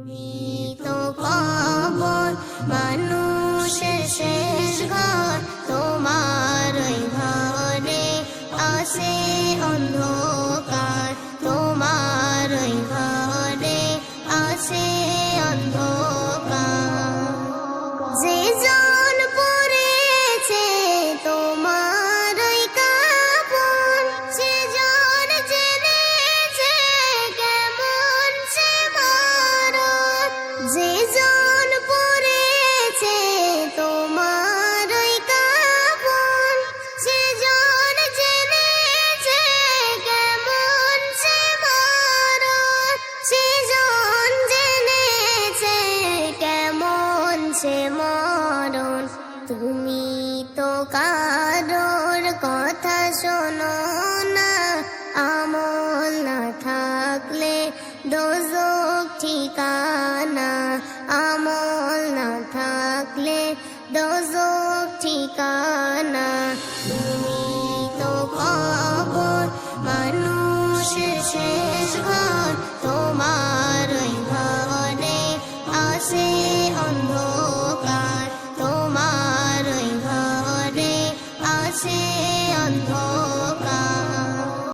তো খবর মানুষের শেষ ঘর, তোমার ওই ঘরে আসে অন্ধকার, তোমার ওই ঘরে আসে অন্ধকার। যে জন পড়েছে তোমার ওই কাপড়, সে জন জেনেছে কেমন সে মরণ। যে জন পড়েছে তোমার ওই কাপড়, সে জন জেনেছে কেমন সে মরণ। সে জন জেনেছে কেমন সে মরণ। তুমি তো কারোর কথা শোনো না, আমল না থাকলে দোজখ ঠিকানা, আমল না থাকলে দোজখ ঠিকানা। তুমি তো খবর মানুষের শেষ ঘর, তোমার